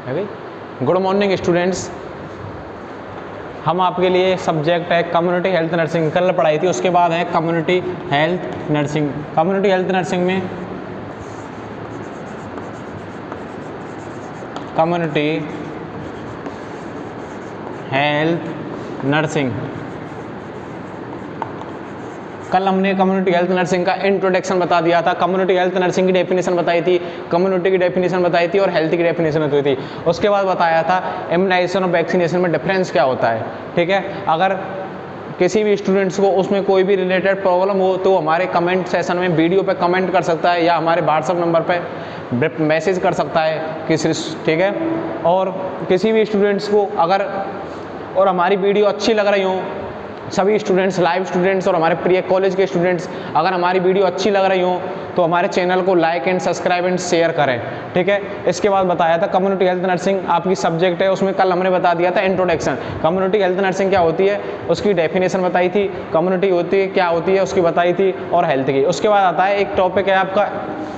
है भाई। Good morning students, हम आपके लिए सब्जेक्ट है कम्युनिटी हेल्थ नर्सिंग, कल पढ़ाई थी। उसके बाद है community health nursing. Community health nursing में कम्युनिटी हेल्थ नर्सिंग, कल हमने कम्युनिटी हेल्थ नर्सिंग का इंट्रोडक्शन बता दिया था। कम्युनिटी हेल्थ नर्सिंग की डेफिनेशन बताई थी, कम्युनिटी की डेफिनेशन बताई थी और हेल्थ की डेफिनेशन बताई थी। उसके बाद बताया था इम्यूनाइजेशन और वैक्सीनेशन में डिफरेंस क्या होता है। ठीक है, अगर किसी भी स्टूडेंट्स को उसमें कोई भी रिलेटेड प्रॉब्लम हो तो हमारे कमेंट सेशन में वीडियो पे कमेंट कर सकता है या हमारे व्हाट्सअप नंबर पे मैसेज कर सकता है किसी, ठीक है। और किसी भी स्टूडेंट्स को अगर और हमारी वीडियो अच्छी लग रही हो, सभी स्टूडेंट्स, लाइव स्टूडेंट्स और हमारे प्रिय कॉलेज के स्टूडेंट्स, अगर हमारी वीडियो अच्छी लग रही हो तो हमारे चैनल को like and subscribe and share करें। ठीक है, इसके बाद बताया था कम्युनिटी हेल्थ नर्सिंग आपकी सब्जेक्ट है, उसमें कल हमने बता दिया था इंट्रोडक्शन। कम्युनिटी हेल्थ नर्सिंग क्या होती है उसकी डेफिनेशन बताई थी, कम्युनिटी होती है क्या होती है उसकी बताई थी, और हेल्थ की। उसके बाद आता है एक टॉपिक है आपका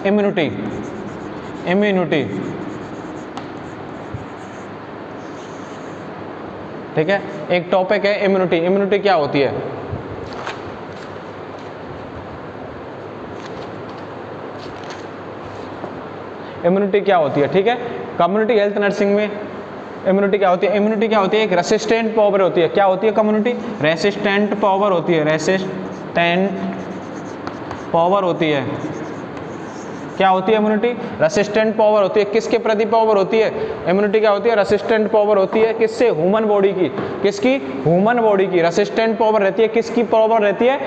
इम्यूनिटी। इम्यूनिटी, ठीक है, एक टॉपिक है इम्यूनिटी। इम्यूनिटी क्या होती है? इम्यूनिटी क्या होती है? ठीक है, कम्युनिटी हेल्थ नर्सिंग में इम्यूनिटी क्या होती है? इम्यूनिटी क्या होती है? एक रेसिस्टेंट पावर होती है। क्या होती है कम्युनिटी? रेसिस्टेंट पावर होती है। रेसिस्टेंट पावर होती है। क्या होती है इम्यूनिटी? रेसिस्टेंट पावर होती है। किसके प्रति पावर होती है? इम्यूनिटी क्या होती है? रेसिस्टेंट पावर होती है। किससे? ह्यूमन बॉडी की। किसकी? ह्यूमन बॉडी की रेसिस्टेंट पावर रहती है। किसकी पावर रहती है?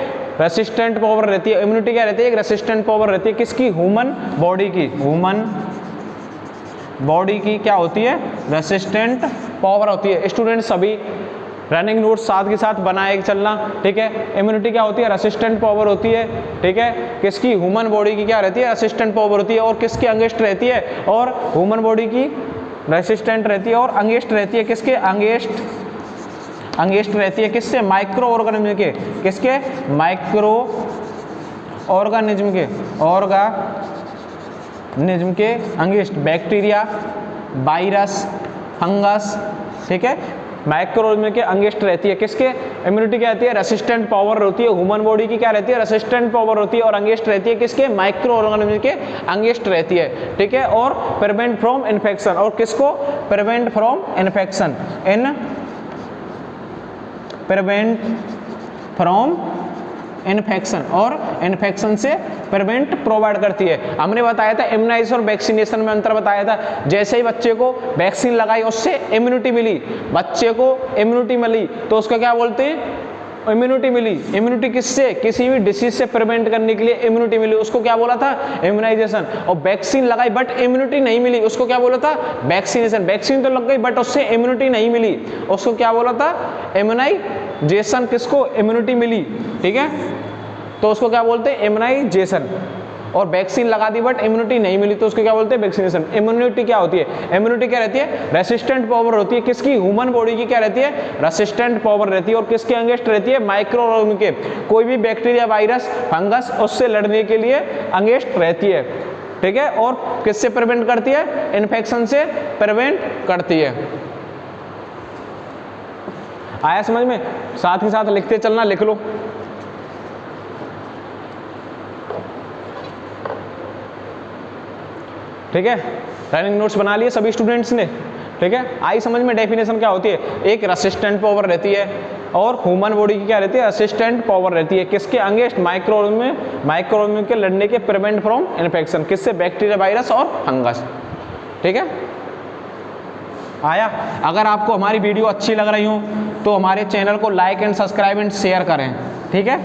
रेसिस्टेंट पावर रहती है। इम्यूनिटी क्या रहती है? एक रेसिस्टेंट पावर रहती है। किसकी? ह्यूमन बॉडी की। ह्यूमन बॉडी की क्या होती है? रेसिस्टेंट पावर होती है। स्टूडेंट सभी रनिंग नोट्स साथ के साथ बनाए चलना। ठीक है, इम्यूनिटी क्या होती है? रेसिस्टेंट पावर होती है। ठीक है, किसकी? ह्यूमन बॉडी की क्या रहती है? रेसिस्टेंट पावर होती है। और किसके अंगेस्ट रहती है? और ह्यूमन बॉडी की रेसिस्टेंट रहती है और अंगेस्ट रहती है। किसके? अंगेस्ट रहती है। किससे? माइक्रो ऑर्गेनिज्म के। किसके? माइक्रो ऑर्गेनिज्म के। ऑर्गेनिज्म के अंगेस्ट। Bacteria, virus, fungus. ठीक है, माइक्रोऑर्गेनिज्म के अंगेस्ट रहती है। किसके? इम्यूनिटी क्या रहती है? रेसिस्टेंट पावर होती है। ह्यूमन बॉडी की क्या रहती है? रेसिस्टेंट पावर होती है और अंगेस्ट रहती है। किसके? माइक्रो ऑर्गेनिज्म के अंगेस्ट रहती है। ठीक है, और प्रिवेंट फ्रॉम इन्फेक्शन। और किसको? Prevent from infection. Prevent from infection, और इन्फेक्शन से प्रिवेंट प्रोवाइड करती है। हमने बताया था इम्यूनाइजेशन और वैक्सीनेशन में अंतर बताया था। जैसे ही बच्चे को वैक्सीन लगाई उससे इम्यूनिटी मिली, बच्चे को इम्यूनिटी मिली तो उसका क्या बोलते हैं? इम्यूनिटी मिली। इम्यूनिटी किससे? किसी भी डिसीज से प्रिवेंट करने के लिए इम्यूनिटी मिली, उसको क्या बोला था? इम्यूनाइजेशन। और वैक्सीन लगाई बट इम्यूनिटी नहीं मिली, उसको क्या बोला था? वैक्सीनेशन। वैक्सीन तो लग गई बट उससे इम्यूनिटी नहीं मिली, उसको क्या बोला था? इम्यूनाइजेशन। किसको? इम्यूनिटी मिली। ठीक है, तो उसको क्या बोलते हैं? इम्यूनाइजेशन। और वैक्सीन लगा दी बट इम्यूनिटी नहीं मिली तो उसको क्या बोलते हैं? वैक्सीनेशन। इम्यूनिटी क्या होती है? इम्यूनिटी क्या रहती है? रेसिस्टेंट पावर होती है। किसकी? ह्यूमन बॉडी की क्या रहती है? रेसिस्टेंट पावर रहती है। और किसके अंगेस्ट रहती है? माइक्रो ऑर्गेनिज्म के। कोई भी बैक्टीरिया, वायरस, फंगस उससे लड़ने के लिए अंगेस्ट रहती है। ठीक है, और किससे प्रिवेंट करती है? इन्फेक्शन से प्रिवेंट करती है। आया समझ में? साथ ही साथ लिखते चलना, लिख लो। ठीक है, रनिंग नोट्स बना लिए सभी स्टूडेंट्स ने। ठीक है, आई समझ में? डेफिनेशन क्या होती है? एक रेसिस्टेंट पावर रहती है और ह्यूमन बॉडी की क्या रहती है? रेसिस्टेंट पावर रहती है। किसके अंगेस्ट? माइक्रोऑर्गेनिज्म के लड़ने के, प्रिवेंट फ्रॉम इन्फेक्शन। किससे? बैक्टीरिया, वायरस और फंगस। ठीक है, आया? अगर आपको हमारी वीडियो अच्छी लग रही हो तो हमारे चैनल को like and subscribe and share करें। ठीक है,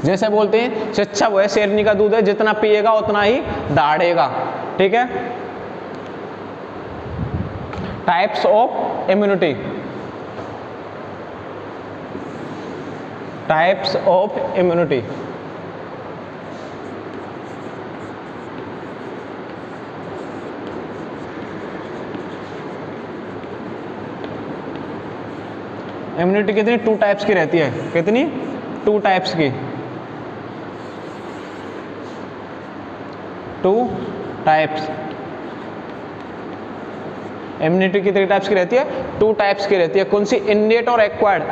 जैसे बोलते हैं शिक्षा वो है शेरनी का दूध है, जितना पिएगा उतना ही दाढ़ेगा। ठीक है, types of immunity. Types of immunity. Immunity कितनी? 2 टाइप्स की रहती है। कितनी? 2 टाइप्स की। 2 टाइप्स। इम्यूनिटी कितनी टाइप्स की रहती है? 2 टाइप्स की रहती है। कौन सी? इननेट और एक्वायर्ड।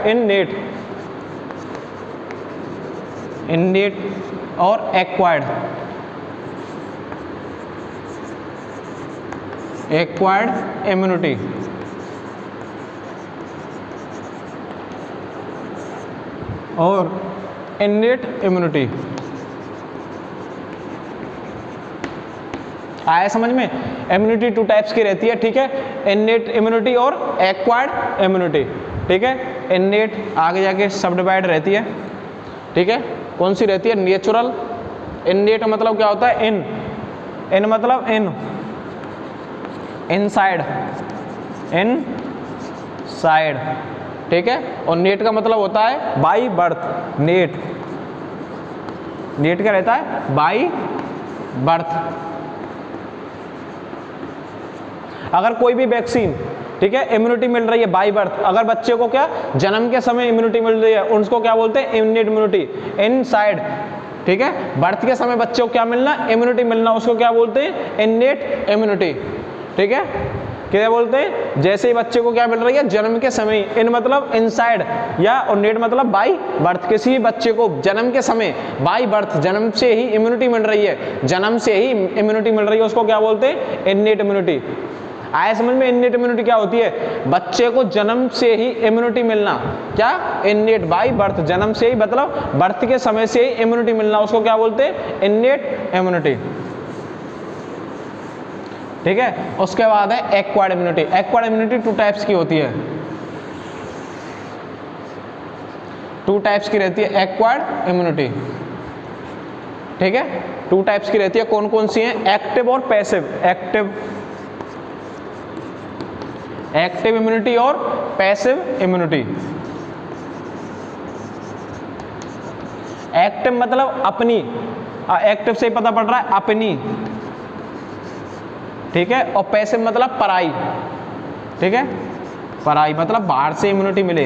इननेट और एक्वायर्ड इम्यूनिटी। और इननेट इम्यूनिटी। आया समझ में? इम्यूनिटी 2 टाइप्स की रहती है, ठीक है, इननेट इम्यूनिटी और एक्वायर्ड इम्यूनिटी, ठीक है। इननेट आगे जाके सब डिवाइड रहती है, ठीक है। कौन सी रहती है? नेचुरल। इननेट मतलब क्या होता है? इन मतलब इनसाइड, ठीक है। और नेट का मतलब होता है बाई बर्थ। नेट क्या रहता है? By birth. अगर कोई भी वैक्सीन, ठीक है, इम्यूनिटी मिल रही है बाई बर्थ, अगर बच्चे को क्या जन्म के समय इम्यूनिटी मिल रही है, उसको क्या बोलते हैं? इननेट इम्यूनिटी, इनसाइड, ठीक है। बर्थ के समय बच्चे को क्या मिलना? इम्यूनिटी मिलना, उसको क्या बोलते हैं? इननेट इम्यूनिटी, ठीक है। क्या बोलते हैं? जैसे ही बच्चे को क्या मिल रही है? जन्म के समय। इन मतलब इनसाइड, या और नेट मतलब बाई बर्थ। किसी बच्चे को जन्म के समय बाई बर्थ, जन्म से ही इम्यूनिटी मिल रही है, जन्म से ही इम्यूनिटी मिल रही है, उसको क्या बोलते हैं? Innate immunity. आया समझ में? इननेट इम्यूनिटी क्या होती है? बच्चे को जन्म से ही इम्यूनिटी मिलना। क्या? इननेट बाई बर्थ, जन्म से ही मतलब बर्थ के समय से ही इम्यूनिटी मिलना, उसको क्या बोलते हैं? इननेट इम्यूनिटी, ठीक है। उसके बाद है acquired immunity. Acquired immunity 2 types की होती है, 2 टाइप्स की रहती है एक्वायर्ड इम्यूनिटी, ठीक है। 2 टाइप्स की रहती है। कौन कौन सी हैं? एक्टिव और पैसिव। एक्टिव इम्यूनिटी और पैसिव इम्यूनिटी। एक्टिव मतलब अपनी, एक्टिव से ही पता पड़ रहा है अपनी, ठीक है। और पैसिव मतलब पराई, ठीक है। पराई मतलब बाहर से इम्यूनिटी मिले।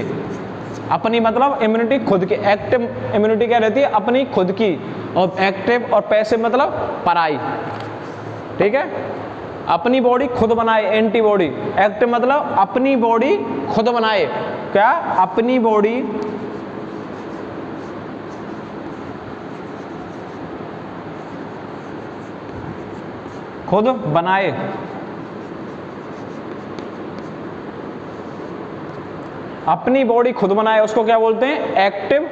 अपनी मतलब इम्यूनिटी खुद की। एक्टिव इम्यूनिटी क्या रहती है? अपनी खुद की। और एक्टिव और पैसिव मतलब पराई, ठीक है। अपनी बॉडी खुद बनाए, एंटीबॉडी। एक्टिव मतलब अपनी बॉडी खुद बनाए। क्या? अपनी बॉडी खुद बनाए। अपनी बॉडी खुद बनाए, उसको क्या बोलते हैं? एक्टिव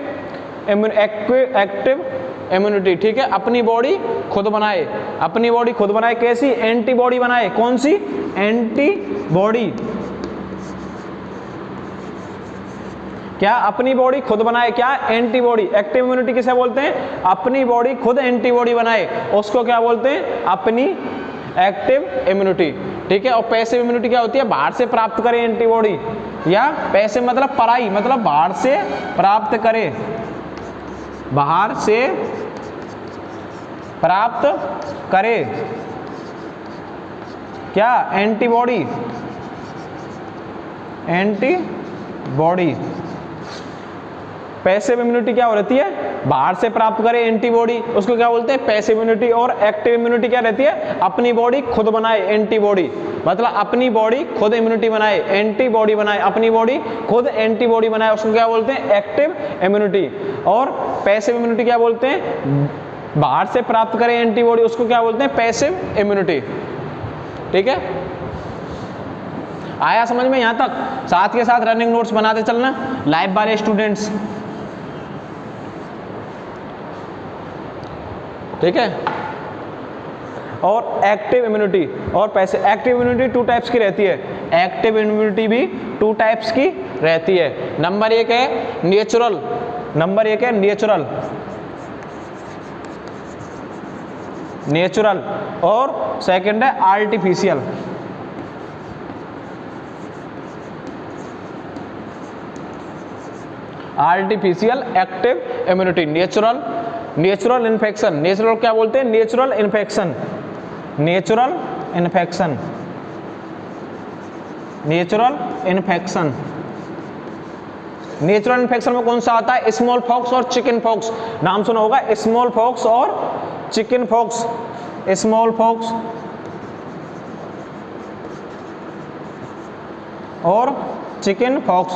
इम्यूनिटी, ठीक है। अपनी बॉडी खुद बनाए। अपनी बॉडी खुद बनाए कैसी? एंटीबॉडी बनाए। कौन सी? एंटीबॉडी। क्या? अपनी बॉडी खुद बनाए। क्या? एंटीबॉडी। एक्टिव इम्यूनिटी किसे बोलते हैं? अपनी बॉडी खुद एंटीबॉडी बनाए, उसको क्या बोलते हैं? अपनी एक्टिव इम्यूनिटी, ठीक है। और पैसिव इम्यूनिटी क्या होती है? बाहर से प्राप्त करे एंटीबॉडी। या पैसिव मतलब पराई, मतलब बाहर से प्राप्त करे, बाहर से प्राप्त करे। क्या? Antibody, antibody. पैसिव इम्यूनिटी क्या हो रहती है? बाहर से प्राप्त करे एंटीबॉडी, उसको क्या बोलते हैं? Passive immunity. और एक्टिव इम्यूनिटी क्या रहती है? अपनी बॉडी खुद बनाए एंटीबॉडी, मतलब अपनी बॉडी खुद इम्यूनिटी बनाए, एंटीबॉडी बनाए, अपनी बॉडी खुद एंटीबॉडी बनाए, उसको क्या बोलते हैं? Active immunity. और पैसिव इम्यूनिटी क्या बोलते हैं? बाहर से प्राप्त करे एंटीबॉडी, उसको क्या बोलते हैं? पैसिव इम्यूनिटी, ठीक है। आया समझ में यहां तक? साथ के साथ रनिंग नोट्स बनाते चलना लाइव वाले स्टूडेंट्स, ठीक है। और एक्टिव इम्यूनिटी और पैसिव। एक्टिव इम्यूनिटी 2 टाइप्स की रहती है। एक्टिव इम्यूनिटी भी 2 टाइप्स की रहती है। नंबर 1 है नेचुरल, नेचुरल और सेकंड है artificial. Artificial active immunity. Natural infection. Natural क्या बोलते हैं? Natural infection, natural infection, natural infection. Natural infection में कौन सा आता है? स्मॉल पॉक्स और चिकन पॉक्स। नाम सुना होगा, स्मॉल पॉक्स और चिकन पॉक्स। स्मॉल पॉक्स और चिकन पॉक्स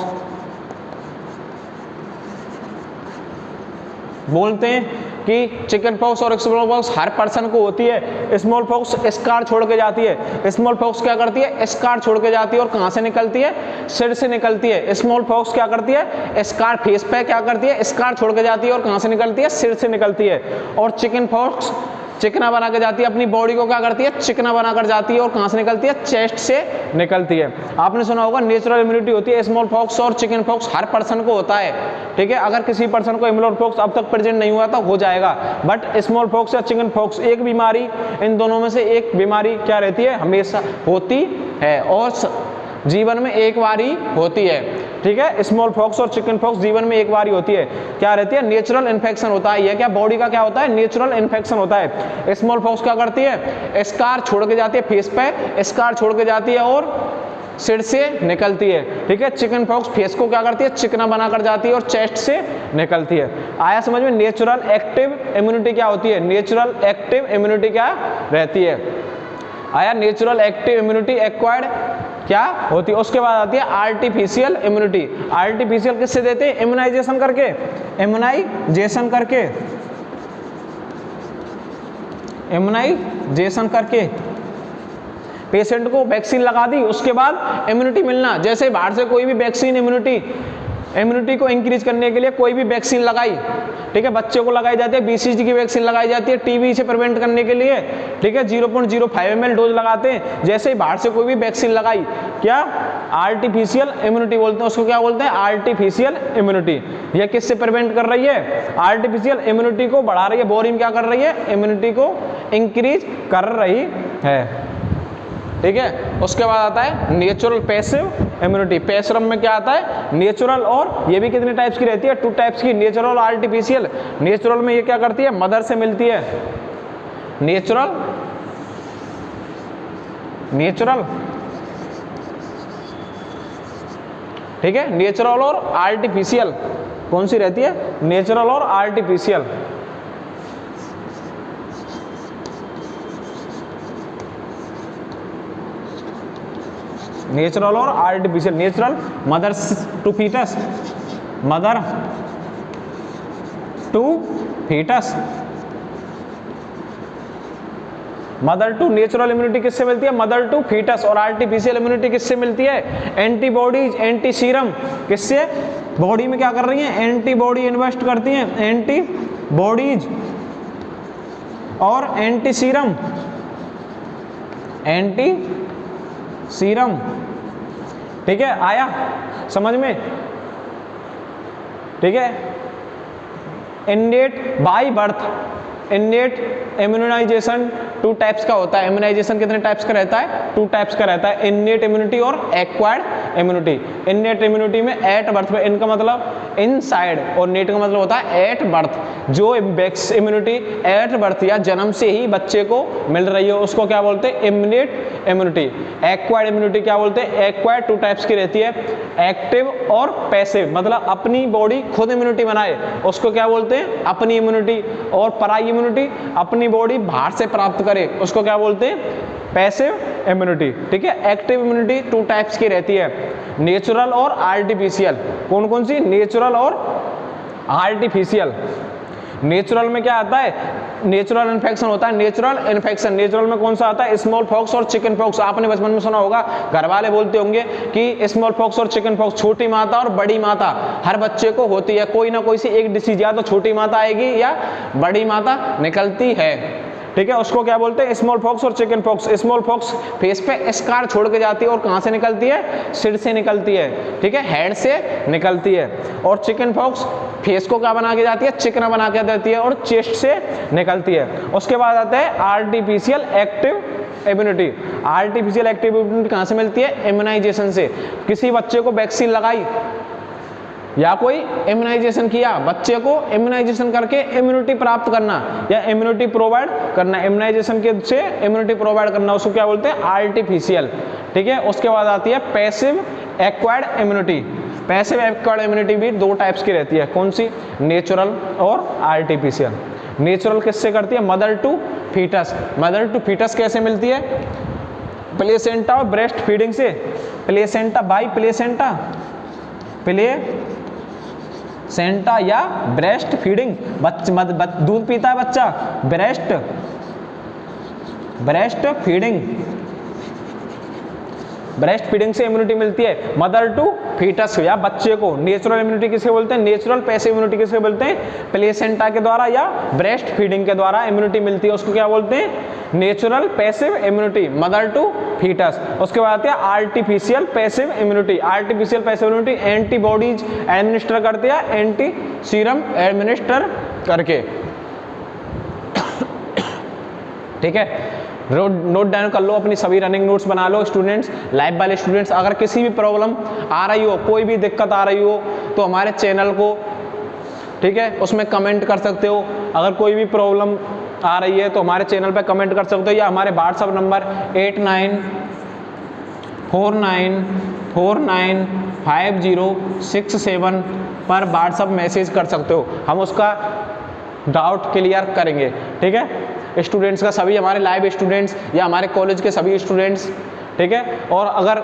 बोलते हैं कि चिकन पॉक्स और स्मॉल पॉक्स हर पर्सन को होती है। स्मॉल पॉक्स स्कार छोड़ के जाती है। स्मॉल पॉक्स क्या करती है? स्कार छोड़ के जाती है और कहाँ से निकलती है? सिर से निकलती है। स्मॉल पॉक्स क्या करती है? स्कार फेस पे क्या करती है? स्कार छोड़ के जाती है और कहाँ से निकलती है? सिर से निकलती है। और चिकन पॉक्स चिकना बना के जाती है, अपनी बॉडी को क्या करती है? चिकना बनाकर जाती है और कहाँ से निकलती है? चेस्ट से निकलती है। आपने सुना होगा नेचुरल इम्यूनिटी होती है। स्मॉल पॉक्स और चिकन पॉक्स हर पर्सन को होता है, ठीक है। अगर किसी पर्सन को स्मॉल पॉक्स अब तक प्रेजेंट नहीं हुआ तो हो जाएगा, बट स्मॉल पॉक्स या चिकन पॉक्स एक बीमारी, इन दोनों में से एक बीमारी क्या रहती है? हमेशा होती है और जीवन में एक बार ही होती है, ठीक है। स्मॉल पॉक्स और चिकन पॉक्स जीवन में एक बार ही होती है। क्या रहती है? नेचुरल इन्फेक्शन होता है। ये क्या बॉडी का क्या होता है? नेचुरल इन्फेक्शन होता है। स्मॉल पॉक्स क्या करती है? स्कार छोड़ के जाती है, फेस पे स्कार छोड़ के जाती है और सिर से निकलती है, ठीक है। चिकन पॉक्स फेस को क्या करती है? चिकना बनाकर जाती है और चेस्ट से निकलती है। आया समझ में? नेचुरल एक्टिव इम्यूनिटी क्या होती है? नेचुरल एक्टिव इम्यूनिटी क्या रहती है? आया नेचुरल एक्टिव इम्यूनिटी एक्वायर्ड क्या होती है? उसके बाद आती है आर्टिफिशियल इम्यूनिटी। आर्टिफिशियल किससे देते हैं? इम्यूनाइजेशन करके। इम्यूनाइजेशन करके, इम्यूनाइजेशन करके पेशेंट को वैक्सीन लगा दी, उसके बाद इम्यूनिटी मिलना। जैसे बाहर से कोई भी वैक्सीन इम्यूनिटी को इंक्रीज करने के लिए कोई भी वैक्सीन लगाई, ठीक है, बच्चे को लगाई जाती है, BCG की वैक्सीन लगाई जाती है टीबी से प्रिवेंट करने के लिए, ठीक है, 0.05 ml डोज लगाते हैं। जैसे ही बाहर से कोई भी वैक्सीन लगाई, क्या? आर्टिफिशियल इम्यूनिटी बोलते हैं उसको। क्या बोलते हैं? Artificial immunity. यह किससे प्रिवेंट कर रही है? आर्टिफिशियल इम्यूनिटी को बढ़ा रही है, बॉडी में क्या कर रही है? इम्यूनिटी को इंक्रीज कर रही है, ठीक है। उसके बाद आता है नेचुरल पैसिव इम्यूनिटी। पैसिव में क्या आता है? नेचुरल, और ये भी कितने टाइप्स की रहती है? 2 टाइप्स की, नेचुरल और आर्टिफिशियल। नेचुरल में ये क्या करती है? मदर से मिलती है। नेचुरल ठीक है। नेचुरल और आर्टिफिशियल कौन सी रहती है? नेचुरल और आर्टिफिशियल। नेचुरल और artificial. Natural mother to foetus, mother to foetus. Mother to natural immunity किससे मिलती है? Mother to foetus. और आर्टिफिशियल इम्यूनिटी किससे मिलती है? Antibodies, anti serum. किससे? बॉडी में क्या कर रही हैं? एंटीबॉडी इन्वेस्ट करती हैं, एंटीबॉडीज और एंटी सीरम, एंटी सीरम, ठीक है। आया समझ में? ठीक है। Innate by birth, innate immunization 2 types का होता है। इम्यूनाइजेशन कितने टाइप्स का रहता है? 2 टाइप्स का रहता है, इन्नेट इम्यूनिटी और एक्वायर्ड इम्यूनिटी। इन्नेट इम्यूनिटी में एट बर्थ पे, इनका मतलब इनसाइड और नेट का मतलब होता है एट बर्थ। जो इम्यूनिटी एट बर्थ या जन्म से ही बच्चे को मिल रही है उसको क्या बोलते हैं? Innate immunity. एक्वायर्ड इम्यूनिटी क्या बोलते हैं? एक्वायर्ड 2 टाइप्स की रहती है, एक्टिव और पैसिव। मतलब अपनी बॉडी खुद इम्यूनिटी बनाए उसको क्या बोलते हैं? अपनी इम्यूनिटी। और पराई इम्यूनिटी अपनी बॉडी बाहर से प्राप्त करे उसको क्या बोलते हैं? पैसिव इम्यूनिटी, ठीक है। एक्टिव इम्यूनिटी 2 टाइप्स की रहती है, नेचुरल और आर्टिफिशियल। कौन कौन सी? नेचुरल और आर्टिफिशियल। नेचुरल में क्या आता है? नेचुरल इन्फेक्शन होता है। नेचुरल इन्फेक्शन, नेचुरल में कौन सा आता है? स्मॉल पॉक्स और चिकन पॉक्स। आपने बचपन में सुना होगा, घर वाले बोलते होंगे कि स्मॉल पॉक्स और चिकन पॉक्स, छोटी माता और बड़ी माता हर बच्चे को होती है। कोई ना कोई सी एक डिसीज या तो छोटी माता आएगी या बड़ी माता निकलती है, ठीक है। उसको क्या बोलते हैं? स्मॉल पॉक्स और chicken pox. Small pox face पे स्कार छोड़ के जाती है और कहाँ से निकलती है? सिर से निकलती है, ठीक है, हेड से निकलती है। और चिकन पॉक्स फेस को क्या बना के जाती है? चिकना बना के देती है और चेस्ट से निकलती है। उसके बाद आता है artificial active immunity. Artificial active immunity कहाँ से मिलती है? इम्यूनाइजेशन से। किसी बच्चे को वैक्सीन लगाई या कोई इम्यूनाइजेशन किया, बच्चे को इम्यूनाइजेशन करके इम्यूनिटी प्राप्त करना या इम्यूनिटी प्रोवाइड करना, इम्यूनाइजेशन के से इम्यूनिटी प्रोवाइड करना, उसको क्या बोलते हैं? आर्टिफिशियल, ठीक है। उसके बाद आती है passive acquired immunity. Passive acquired immunity भी 2 टाइप्स की रहती है। कौन सी? नेचुरल और आर्टिफिशियल। नेचुरल किससे करती है? Mother to foetus. Mother to foetus कैसे मिलती है? प्लेसेंटा और ब्रेस्ट फीडिंग से, प्लेसेंटा बाई प्लेसेंटा, प्लेसेंटा या ब्रेस्ट फीडिंग, दूध पीता है बच्चा, ब्रेस्ट फीडिंग से इम्यूनिटी मिलती है मदर टू फीटस या बच्चे को। नेचुरल इम्यूनिटी किसे बोलते हैं, नेचुरल पैसिव इम्यूनिटी किसे बोलते हैं, प्लेसेंटा के द्वारा या ब्रेस्ट फीडिंग के द्वारा इम्यूनिटी मिलती है, उसको क्या बोलते हैं, natural passive immunity mother to foetus. उसके बाद आती है artificial passive immunity. Artificial passive immunity antibodies administer करते हैं, एंटी सीरम एडमिनिस्टर करके, ठीक है। नोट डाउन कर लो, अपनी सभी रनिंग नोट्स बना लो स्टूडेंट्स, लाइव वाले स्टूडेंट्स। अगर किसी भी प्रॉब्लम आ रही हो, कोई भी दिक्कत आ रही हो, तो हमारे चैनल को, ठीक है, उसमें कमेंट कर सकते हो। अगर कोई भी प्रॉब्लम आ रही है तो हमारे चैनल पे कमेंट कर सकते हो, या हमारे व्हाट्सअप नंबर 8949495067 पर व्हाट्सअप मैसेज कर सकते हो, हम उसका डाउट क्लियर करेंगे, ठीक है। स्टूडेंट्स का, सभी हमारे लाइव स्टूडेंट्स या हमारे कॉलेज के सभी स्टूडेंट्स, ठीक है। और अगर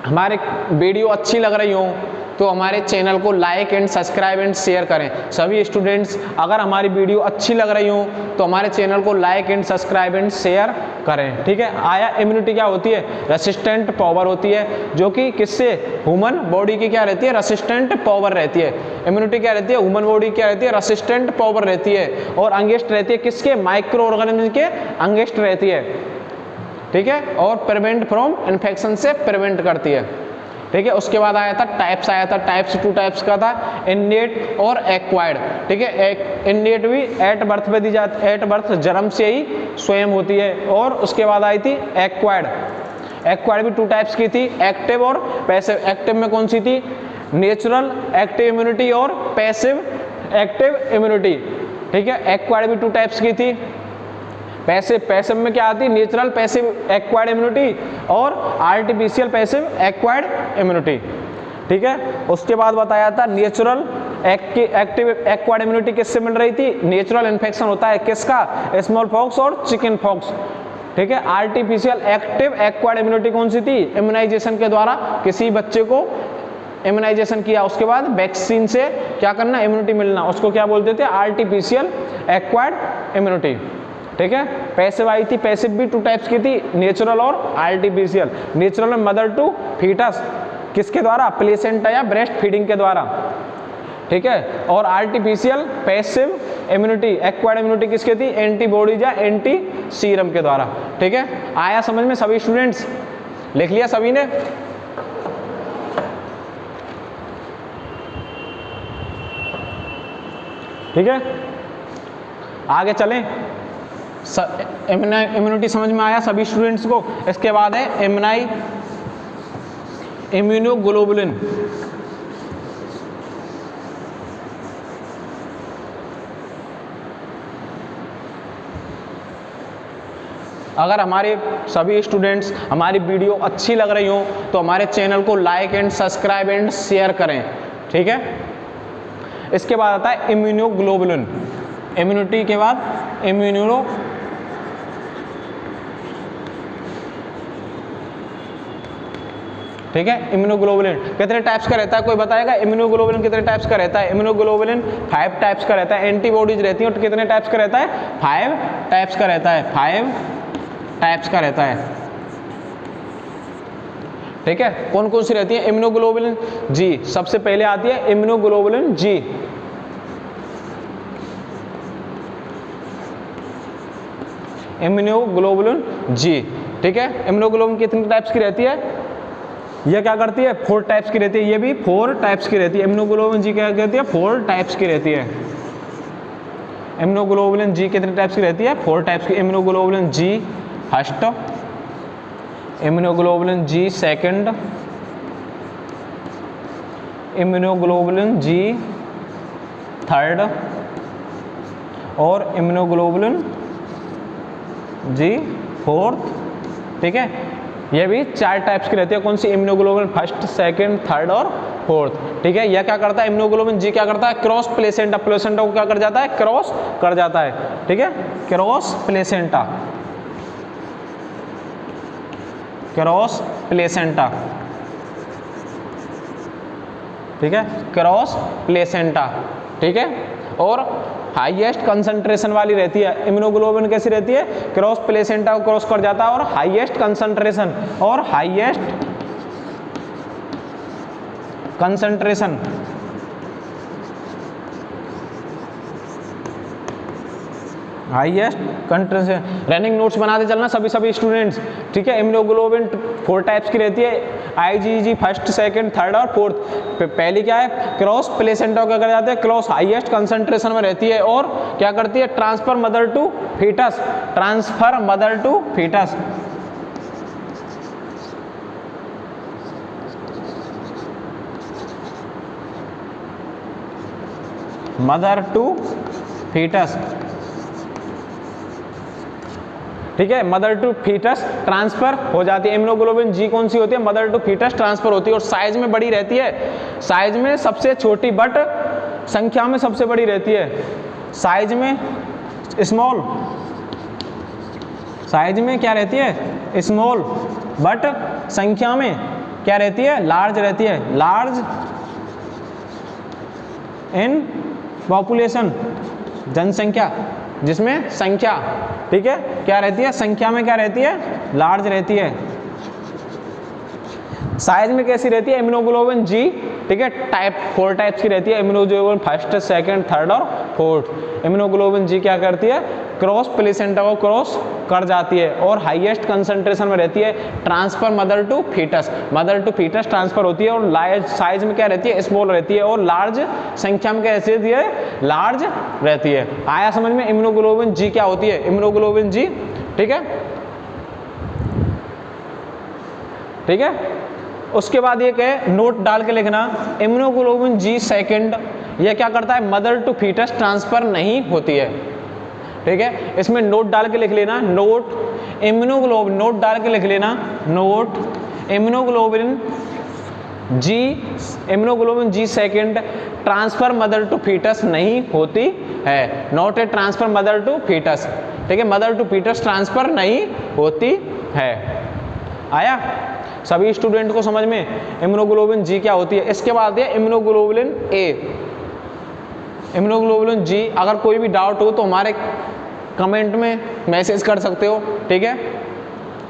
हमारे वीडियो अच्छी लग रही हो तो हमारे चैनल को like and subscribe and share करें। सभी स्टूडेंट्स, अगर हमारी वीडियो अच्छी लग रही हो तो हमारे चैनल को like and subscribe and share करें, ठीक है। आया इम्यूनिटी क्या होती है, रेसिस्टेंट पावर होती है, जो कि किससे, ह्यूमन बॉडी की क्या रहती है, रेसिस्टेंट पावर रहती है। इम्यूनिटी क्या रहती है, ह्यूमन बॉडी क्या रहती है, रेसिस्टेंट पावर रहती है, और अंगेस्ट रहती है किसके, माइक्रो ऑर्गेनिज्म के अंगेस्ट रहती है, ठीक है। और प्रिवेंट फ्रॉम इन्फेक्शन से प्रिवेंट करती है, ठीक है। उसके बाद आया था टाइप्स, आया था टाइप्स, 2 टाइप्स का था, इननेट और एक्वायर्ड, ठीक है। इननेट भी एट बर्थ पे दी जाती, एट बर्थ जन्म से ही स्वयं होती है। और उसके बाद आई थी एक्वायर्ड भी 2 टाइप्स की थी, एक्टिव और पैसिव। एक्टिव में कौन सी थी, नेचुरल एक्टिव इम्यूनिटी और पैसिव एक्टिव इम्यूनिटी, ठीक है। एक्वायर्ड भी 2 टाइप्स की थी। पैसिव में क्या आती है, नेचुरल पैसिव एक्वायर्ड इम्यूनिटी और आर्टिफिशियल पैसिव एक्वायर्ड इम्यूनिटी, ठीक है। उसके बाद बताया था नेचुरल एक्टिव एक्वायर्ड इम्यूनिटी किससे मिल रही थी, नेचुरल इन्फेक्शन होता है किसका, स्मॉल पॉक्स और चिकन पॉक्स, ठीक है। आर्टिफिशियल एक्टिव एक्वायर्ड इम्यूनिटी कौन सी थी, इम्यूनाइजेशन के द्वारा किसी बच्चे को इम्यूनाइजेशन किया, उसके बाद वैक्सीन से क्या करना, इम्यूनिटी मिलना, उसको क्या बोलते थे, आर्टिफिशियल एक्वायर्ड इम्यूनिटी, ठीक है। पैसिव आई थी, पैसिव भी 2 टाइप्स की थी, नेचुरल और आर्टिफिशियल। नेचुरल में मदर टू फीटस किसके द्वारा, प्लेसेंटा या ब्रेस्ट फीडिंग के द्वारा, ठीक है। और artificial passive immunity acquired immunity किसकी थी, एंटीबॉडीज या एंटी सीरम के द्वारा, ठीक है। आया समझ में सभी स्टूडेंट्स, लिख लिया सभी ने, ठीक है। आगे चलें, इम्यूनिटी समझ में आया सभी स्टूडेंट्स को। इसके बाद है इम्यूनोग्लोबुलिन। अगर हमारे सभी स्टूडेंट्स हमारी वीडियो अच्छी लग रही हो तो हमारे चैनल को like and subscribe and share करें, ठीक है। इसके बाद आता है इम्यूनोग्लोबुलिन। इम्यूनिटी के बाद ठीक है। इम्यूनोग्लोबुलिन कितने टाइप्स का रहता है, कोई बताएगा, इम्यूनोग्लोबुलिन कितने टाइप्स का रहता है। इम्यूनोग्लोबुलिन 5 टाइप्स का रहता है। एंटीबॉडीज रहती हैं, और कितने टाइप्स का रहता है, 5 टाइप्स का रहता है, 5 टाइप्स का रहता है, ठीक है। कौन कौन सी रहती है, इम्यूनोग्लोबुलिन जी सबसे पहले आती है, इम्यूनोग्लोबुलिन जी, इम्यूनोग्लोबुलिन जी, ठीक है। इम्यूनोग्लोबुलिन कितने टाइप्स की रहती है, ये क्या करती है, 4 टाइप्स की रहती है, ये भी 4 टाइप्स की रहती है। इम्यूनोग्लोबुलिन जी क्या कहती है, 4 टाइप्स की रहती है। इम्यूनोग्लोबुलिन जी कितने टाइप्स की रहती है, 4 टाइप्स की। Immunoglobulin G first, immunoglobulin G second, immunoglobulin G third, और इम्यूनोग्लोबुलिन जी फोर्थ, ठीक है। ये भी 4 टाइप्स की रहती है। कौन सी, इम्यूनोग्लोबुलिन फर्स्ट, सेकंड, थर्ड और फोर्थ, ठीक है। यह क्या करता है, इम्यूनोग्लोबुलिन जी क्या करता है, क्रॉस प्लेसेंटा, प्लेसेंटा को क्या कर जाता है, क्रॉस कर जाता है, ठीक है, क्रॉस प्लेसेंटा, क्रॉस प्लेसेंटा, ठीक है, क्रॉस प्लेसेंटा, ठीक है। और हाईएस्ट कंसंट्रेशन वाली रहती है इम्यूनोग्लोबिन, कैसी रहती है, क्रॉस प्लेसेंटा को क्रॉस कर जाता है और हाईएस्ट कंसंट्रेशन, और highest concentration highest concentration. Running notes बनाते चलना सभी स्टूडेंट्स, ठीक है। इम्यूनोग्लोबिन 4 टाइप्स की रहती है, आईजीजी फर्स्ट, सेकंड, थर्ड और फोर्थ। पहली क्या है, क्रॉस प्लेसेंटा क्या कर जाते हैं, क्रॉस हाईएस्ट कंसंट्रेशन में रहती है और क्या करती है, transfer mother to foetus, transfer mother to foetus. Mother to foetus, ठीक है, मदर टू फीटस ट्रांसफर हो जाती है। इम्यूनोग्लोबिन जी कौन सी होती है, मदर टू फीटस ट्रांसफर होती है और साइज में बड़ी रहती है, साइज में सबसे छोटी बट संख्या में सबसे बड़ी रहती है। साइज में स्मॉल, साइज में क्या रहती है, स्मॉल, बट संख्या में क्या रहती है, लार्ज रहती है, लार्ज इन पॉपुलेशन, जनसंख्या, जिसमें संख्या, ठीक है, क्या रहती है, संख्या में क्या रहती है, लार्ज रहती है। साइज में कैसी रहती है इम्यूनोग्लोबिन जी, ठीक है, टाइप 4 टाइप्स की रहती है इम्यूनोग्लोबिन फर्स्ट, सेकंड, थर्ड और फोर्थ। इम्यूनोग्लोबिन जी क्या करती है, क्रॉस प्लेसेंटा को क्रॉस कर जाती है और हाईएस्ट कंसंट्रेशन में रहती है, transfer mother to foetus, mother to foetus transfer होती है और लार्ज साइज में क्या रहती है, स्मॉल रहती है और लार्ज संख्या में क्या रहती है, लार्ज रहती है। आया समझ में इम्यूनोग्लोबिन जी क्या होती है, इम्यूनोग्लोबिन जी, ठीक है, ठीक है। उसके बाद ये क्या नोट डाल के लिखना, इम्यूनोग्लोबिन जी सेकंड ये क्या करता है, मदर टू फीटस ट्रांसफर नहीं होती है, ठीक है। इसमें नोट डाल के लिख लेना, नोट इम्यूनोग्लोबिन, नोट डाल के लिख लेना, note immunoglobin G, immunoglobin G second transfer mother to foetus नहीं होती है, not a transfer mother to foetus, ठीक है, मदर टू फीटस ट्रांसफर नहीं होती है। आया सभी स्टूडेंट को समझ में इम्यूनोग्लोबिन जी क्या होती है। इसके बाद है इम्यूनोग्लोबुलिन ए, इम्यूनोग्लोबुलिन जी। अगर कोई भी डाउट हो तो हमारे कमेंट में मैसेज कर सकते हो, ठीक है।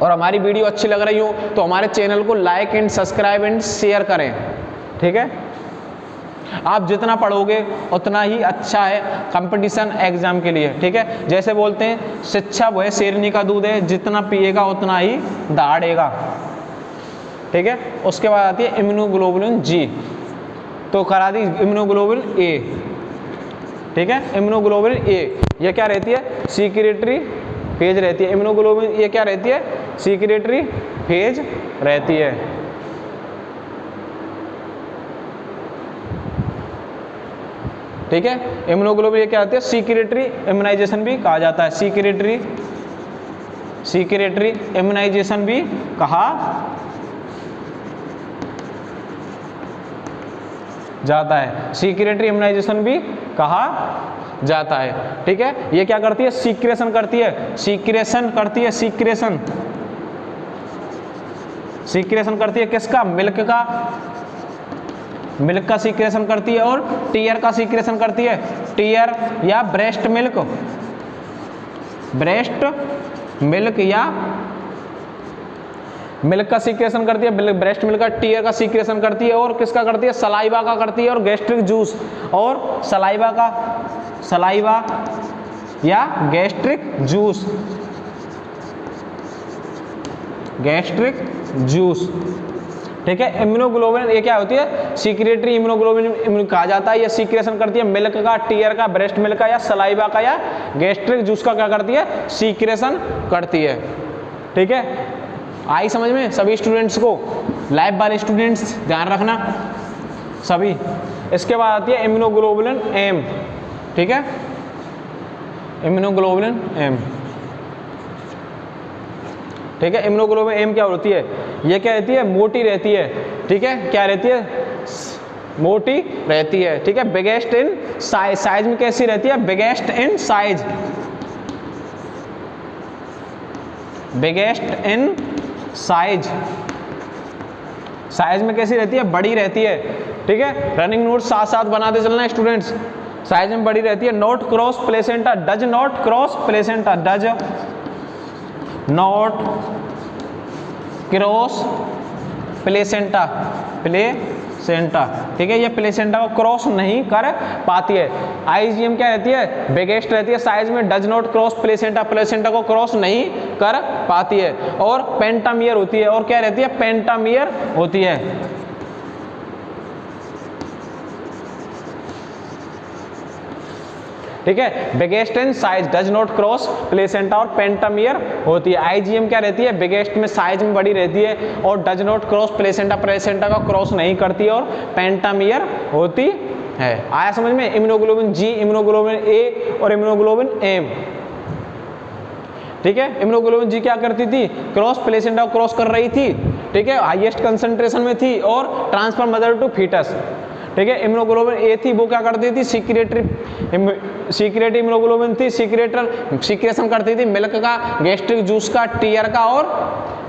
और हमारी वीडियो अच्छी लग रही हो तो हमारे चैनल को like and subscribe and share करें, ठीक है। आप जितना पढ़ोगे उतना ही अच्छा है कंपटीशन एग्जाम के लिए, ठीक है। जैसे बोलते हैं शिक्षा वह शेरनी का दूध है, जितना पिएगा उतना ही दहाड़ेगा, ठीक है। उसके बाद आती है इम्यूनोग्लोबुलिन जी, तो करा दी इम्यूनोग्लोबुलिन ए, ठीक है। इम्यूनोग्लोबुलिन ए ये क्या रहती है, सीक्रेटरी फेज रहती है। इम्यूनोग्लोबुलिन ये क्या रहती है, सीक्रेटरी फेज रहती है, ठीक है। इम्यूनोग्लोबुलिन ये क्या होती है, सीक्रेटरी इम्यूनाइजेशन भी कहा जाता है, सीक्रेटरी इम्यूनाइजेशन भी कहा जाता है, सीक्रेटरी इम्यूनाइजेशन भी कहा जाता है, ठीक है। ये क्या करती है, सीक्रेशन करती है, सीक्रेशन करती है, सीक्रेशन करती है किसका, मिल्क का, मिल्क का सीक्रेशन करती है और टीयर का सीक्रेशन करती है, टीयर या ब्रेस्ट मिल्क, ब्रेस्ट मिल्क या मिल्क का सीक्रेशन करती है, ब्रेस्ट मिल्क का, टीयर का सीक्रेशन करती है और किसका करती है, सलाइवा का करती है और गैस्ट्रिक जूस, और सलाइवा का, सलाइवा या गैस्ट्रिक जूस, गैस्ट्रिक जूस, ठीक है। इम्यूनोग्लोबुलिन ये क्या होती है, सीक्रेटरी इम्यूनोग्लोबुलिन कहा जाता है। ये सीक्रेशन करती है मिल्क का, टीयर का, ब्रेस्ट मिल्क का या सलाइवा का या गैस्ट्रिक जूस का क्या करती है, सीक्रेशन करती है, ठीक है। आई समझ में सभी स्टूडेंट्स को, लाइव वाले स्टूडेंट्स ध्यान रखना सभी। इसके बाद आती है इम्यूनोग्लोबुलिन एम, ठीक है, इम्यूनोग्लोबुलिन एम, ठीक है। इम्यूनोग्लोबुलिन एम क्या होती है, ये क्या रहती है, मोटी रहती है, ठीक है, क्या रहती है, मोटी रहती है, ठीक है। बिगेस्ट इन साइज, साइज में कैसी रहती है, biggest in size, biggest in size, size में कैसी रहती है, बड़ी रहती है, ठीक है। रनिंग नोट साथ साथ बनाते चलना है स्टूडेंट्स, साइज में बड़ी रहती है। Not cross placenta, does not cross placenta, does not cross placenta, placenta, ठीक है, ये प्लेसेंटा को क्रॉस नहीं कर पाती है। आईजीएम क्या रहती है, बिगेस्ट रहती है साइज में, does not cross placenta, placenta को क्रॉस नहीं कर पाती है। और पेंटामियर होती है, और क्या रहती है, पेंटामियर होती है। ठीक है, biggest in size, does not cross placenta और पेंटामियर होती है। आईजीएम क्या रहती है, बिगेस्ट में साइज में बड़ी रहती है और does not cross placenta, placenta का क्रॉस नहीं करती है और पेंटामियर होती है। आया समझ में। इम्यूनोग्लोबिन जी, इम्यूनोग्लोबिन ए और इम्यूनोग्लोबिन एम, ठीक है। इम्यूनोग्लोबिन जी क्या करती थी, क्रॉस प्लेसेंटा को क्रॉस कर रही थी, ठीक है, हाईएस्ट कंसंट्रेशन में थी और ट्रांसफर मदर टू फीटस, ठीक है। इम्यूनोग्लोबिन ए थी, वो क्या करती थी, सीक्रेटरी इम्यूनोग्लोबिन थी, सीक्रेशन करती थी मिल्क का, गैस्ट्रिक जूस का, टीयर का और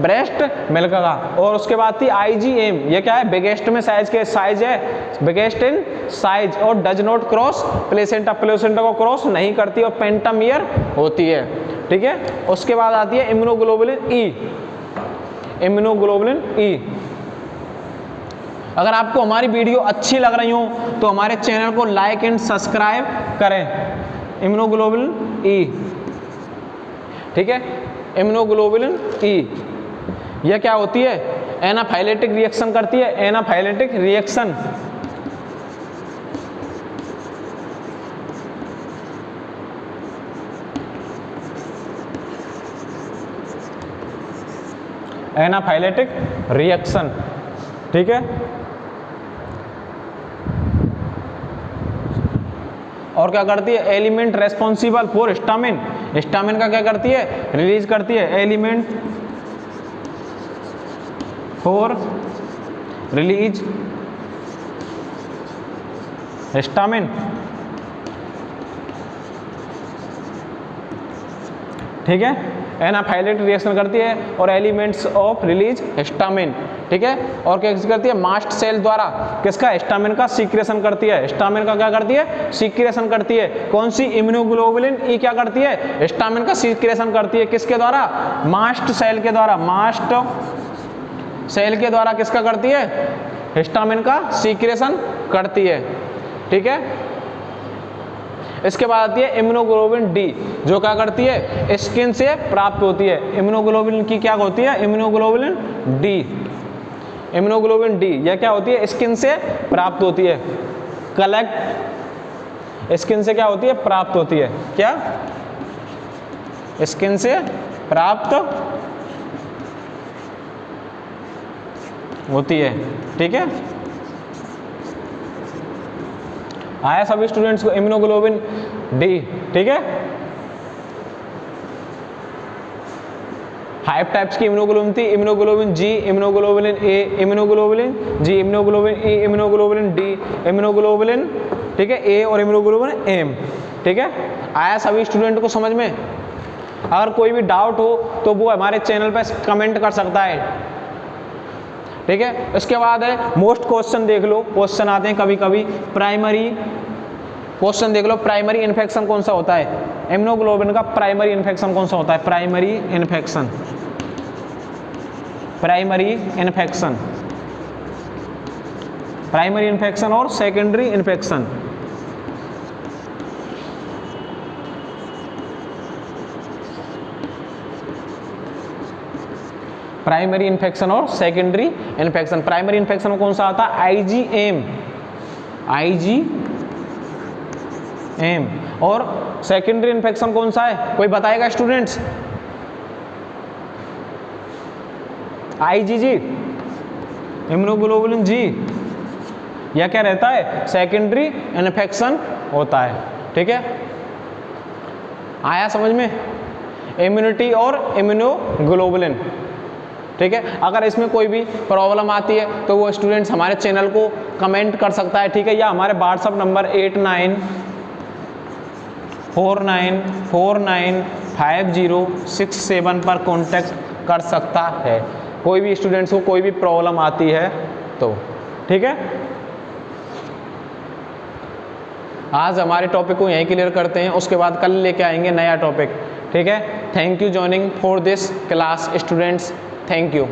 ब्रेस्ट मिल्क का। और उसके बाद थी आईजीएम, ये क्या है, बिगेस्ट में साइज के साइज है, बिगेस्ट इन साइज और does not cross placenta, placenta को क्रॉस नहीं करती और पेंटामियर होती है, ठीक है। उसके बाद आती है इम्यूनोग्लोबुलिन ई, इम्यूनोग्लोबुलिन ई। अगर आपको हमारी वीडियो अच्छी लग रही हो तो हमारे चैनल को लाइक एंड सब्सक्राइब करें। इम्यूनोग्लोबुलिन ई, ठीक है, इम्यूनोग्लोबुलिन ई यह क्या होती है, एनाफाइलेटिक रिएक्शन करती है, एनाफाइलेटिक रिएक्शन, एनाफाइलेटिक रिएक्शन, ठीक है। और क्या करती है, element responsible for histamine, histamine का क्या करती है, रिलीज करती है, एलिमेंट फॉर रिलीज हिस्टामिन, ठीक है, एनाफाइलेटिक रिएक्शन करती है और एलिमेंट्स ऑफ रिलीज हिस्टामिन, ठीक है। और क्या करती है, मास्ट सेल द्वारा किसका, हिस्टामिन का सीक्रेशन करती है, हिस्टामिन का क्या करती है, सीक्रेशन करती है। कौन सी, इम्यूनोग्लोबुलिन ई क्या करती है, हिस्टामिन का सीक्रेशन करती है, किसके द्वारा, मास्ट सेल के द्वारा, मास्ट सेल के द्वारा किसका करती है, हिस्टामिन का सीक्रेशन करती है, ठीक है। इसके बाद आती है इम्यूनोग्लोबुलिन डी, जो क्या करती है, स्किन से प्राप्त होती है। इम्यूनोग्लोबुलिन की क्या होती है, इम्यूनोग्लोबुलिन डी, इम्यूनोग्लोबुलिन डी यह क्या होती है, स्किन से प्राप्त होती है, कलेक्ट, स्किन से क्या होती है, प्राप्त होती है, क्या, स्किन से प्राप्त होती है, ठीक है। आया सभी स्टूडेंट्स को इम्यूनोग्लोबिन डी, ठीक है। 5 टाइप्स की इम्यूनोग्लोबिन थी, immunoglobin G, immunoglobulin A, immunoglobulin G, immunoglobin E, immunoglobulin D, immunoglobulin, ठीक है, ए और इम्यूनोग्लोबुलिन एम, ठीक है। आया सभी स्टूडेंट को समझ में। अगर कोई भी डाउट हो तो वो हमारे चैनल पर कमेंट कर सकता है, ठीक है। इसके बाद है मोस्ट क्वेश्चन देख लो, क्वेश्चन आते हैं कभी कभी, प्राइमरी क्वेश्चन देख लो, प्राइमरी इन्फेक्शन कौन सा होता है, इम्यूनोग्लोबिन का प्राइमरी इन्फेक्शन कौन सा होता है, primary infection, primary infection, primary infection और सेकेंडरी इन्फेक्शन। प्राइमरी इन्फेक्शन और सेकेंडरी इन्फेक्शन, प्राइमरी इन्फेक्शन में कौन सा आता है, आईजीएम, आईजीएम। और सेकेंडरी इन्फेक्शन कौन सा है, कोई बताएगा स्टूडेंट्स, आईजीजी, इम्यूनोग्लोबुलिन जी, यह क्या रहता है, सेकेंडरी इन्फेक्शन होता है, ठीक है। आया समझ में, इम्यूनिटी और इम्यूनोग्लोबुलिन, ठीक है। अगर इसमें कोई भी प्रॉब्लम आती है तो वो स्टूडेंट्स हमारे चैनल को कमेंट कर सकता है, ठीक है, या हमारे व्हाट्सअप नंबर 8949495067 पर कांटेक्ट कर सकता है, कोई भी स्टूडेंट्स को कोई भी प्रॉब्लम आती है तो। ठीक है, आज हमारे टॉपिक को यहीं क्लियर करते हैं, उसके बाद कल लेके आएंगे नया टॉपिक। ठीक है, thank you joining for this class students, thank you.